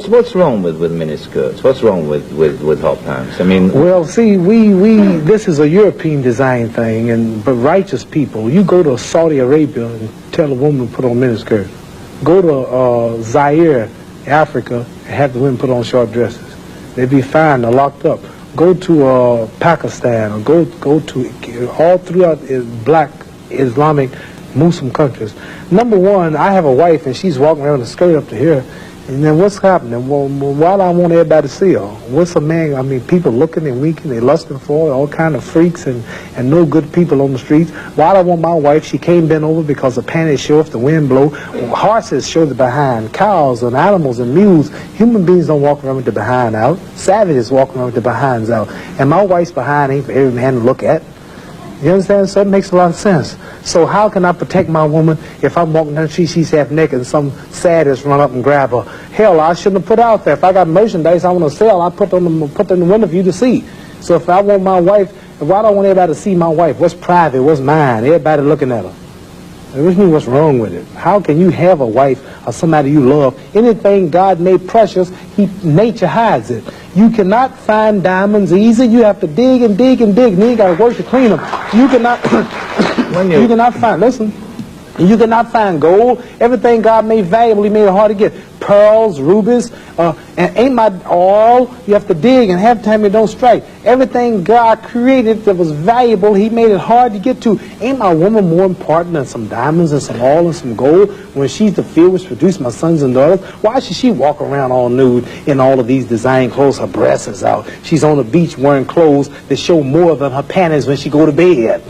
What's wrong with miniskirts? What's wrong with hot pants? I mean, well, see, this is a European design thing, but righteous people, you go to Saudi Arabia and tell a woman to put on miniskirt. Go to Zaire, Africa, and have the women put on short dresses. They'd be fined or locked up. Go to Pakistan, or go to all throughout black Islamic Muslim countries. Number one, I have a wife and she's walking around with a skirt up to here. And then what's happening? Well, why do I want everybody to see her? What's a man? I mean, people looking and winking, they lusting for her, all kind of freaks and no good people on the streets. Why do I want my wife? She can't bend over because the panties show if the wind blow. Horses show the behind. Cows and animals and mules. Human beings don't walk around with the behind out. Savages walk around with the behinds out. And my wife's behind ain't for every man to look at. You understand? So it makes a lot of sense. So how can I protect my woman if I'm walking down the street, she's half naked, and some sadist run up and grab her? Hell, I shouldn't have put out there. If I got merchandise I want to sell, I put it in the window for you to see. So if I want my wife, why do I want everybody to see my wife? What's private? What's mine? Everybody looking at her. Which means what's wrong with it? How can you have a wife or somebody you love? Anything God made precious, nature hides it. You cannot find diamonds easy. You have to dig and dig and dig, and then you got to work to clean them. You cannot, you cannot find, listen, you cannot find gold. Everything God made valuable, He made it hard to get. Pearls, rubies, and ain't my all. You have to dig, and half the time it don't strike. Everything God created that was valuable, He made it hard to get to. Ain't my woman more important than some diamonds and some oil and some gold when she's the field which produced my sons and daughters? Why should she walk around all nude in all of these design clothes? Her breasts is out. She's on the beach wearing clothes that show more than her panties when she go to bed.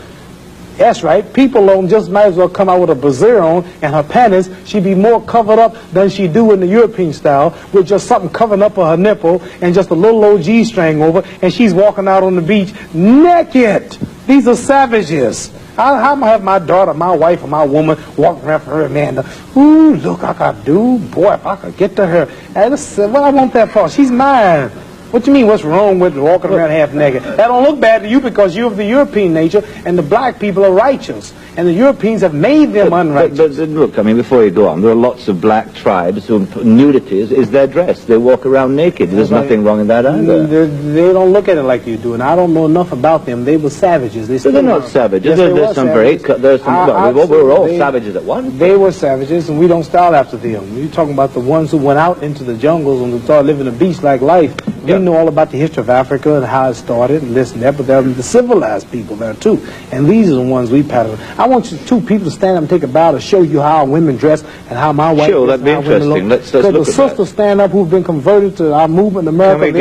That's right. People just might as well come out with a brassiere on and her panties. She'd be more covered up than she do in the European style with just something covering up her nipple and just a little old G-string over, and she's walking out on the beach naked. These are savages. How am I have my daughter, my wife, or my woman walking around for her man? Ooh, look, I could do. Boy, if I could get to her. And what I want that for? She's mine. What do you mean, what's wrong with walking around half naked? That don't look bad to you because you're of the European nature, and the black people are righteous. And the Europeans have made them unrighteous. But look, I mean, before you go on, there are lots of black tribes who nudity is their dress. They walk around naked. There's nothing wrong in that either. They don't look at it like you do, and I don't know enough about them. They were savages. They're not savages. Yes, we're all savages at once. They were savages, and we don't style after them. You're talking about the ones who went out into the jungles and started living a beast-like life. We know all about the history of Africa and how it started and this and that, but there are the civilized people there too. And these are the ones we pattern. I want you two people to stand up and take a bow to show you how women dress and how my wife Sure, that'd be interesting. Let's look at that. Because the sisters stand up who've been converted to our movement in America.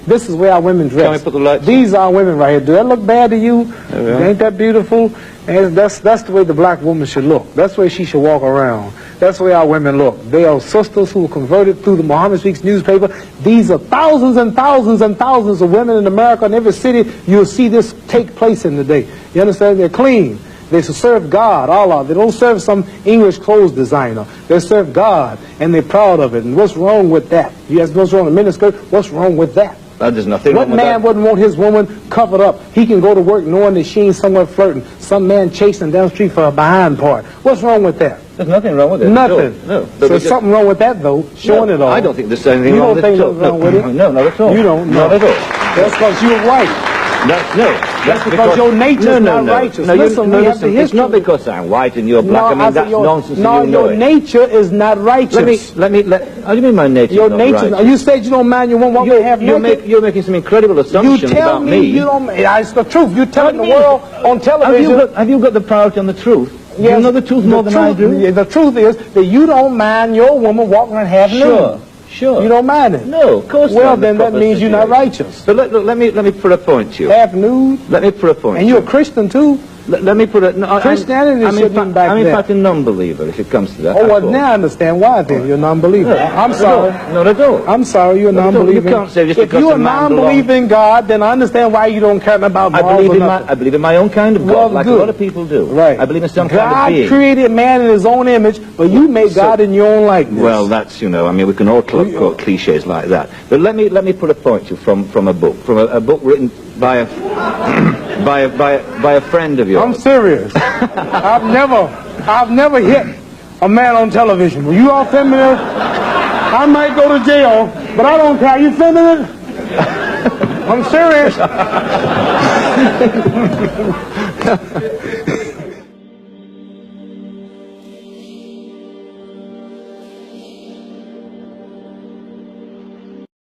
This is where our women dress. Can we put the lights These are women right here. Do that look bad to you? Ain't that beautiful? And that's the way the black woman should look. That's the way she should walk around. That's the way our women look. They are sisters who were converted through the Muhammad Speaks newspaper. These are thousands and thousands and thousands of women in America. In every city, you'll see this take place in the day. You understand? They're clean. They serve God, Allah. They don't serve some English clothes designer. They serve God, and they're proud of it. And what's wrong with that? You ask what's wrong with miniskirt? What's wrong with that? There's nothing wrong with that. What man wouldn't want his woman covered up? He can go to work knowing that she ain't somewhere flirting. Some man chasing down the street for a behind part. What's wrong with that? There's nothing wrong with it. Nothing. No. So there's something wrong with that, though, showing it all. I don't think there's anything wrong with it. You don't think there's wrong with it? No, not at all. You don't? Not at all. That's because you're white. That's because your nature's not righteous. Listen, it's not because I'm white and you're black. I mean, that's nonsense. No, your nature is not righteous. How do you mean my nature is not righteous? You said you don't mind your woman walking half naked. You're making some incredible assumptions about me. You tell me you don't. It's the truth. You're telling the world on television. Have you got the priority on the truth? Yes, you know the truth more than I do? The truth is that you don't mind your woman walking around half nude. Sure. You don't mind it? No, of course not. Well, then that means you're not righteous. But let me put a point to you. Half nude? Let me put a point. And you're a Christian too? Let me put it. No, Christianity shouldn't be back I'm in fact a non-believer if it comes to that. Oh, well, now I understand why then. You're a non-believer. I'm sorry. Not at all. I'm sorry, you're a non-believer. You can't say just if you're a non-believer in God, then I understand why you don't care about God. I believe in my own kind of God, like a lot of people do. Right. I believe in some kind of being. God created man in his own image, but you made God in your own likeness. Well, that's, I mean, we can all quote cliches like that. But let me put a point to you from a book written by a friend of yours. I'm serious. I've never hit a man on television. Were you all familiar? I might go to jail, but I don't care. You filming it? I'm serious.